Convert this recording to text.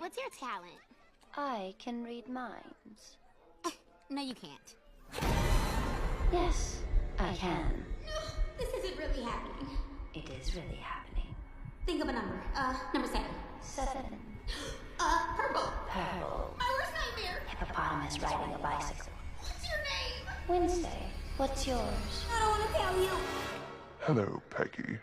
What's your talent? I can read minds. No, you can't. Yes, I can. No, this isn't really happening. It is really happening. Think of a number. Number 7. 7. Purple. Purple. My worst nightmare. Hippopotamus riding a bicycle. What's your name? Wednesday. What's yours? I don't want to tell you. Hello, Peggy.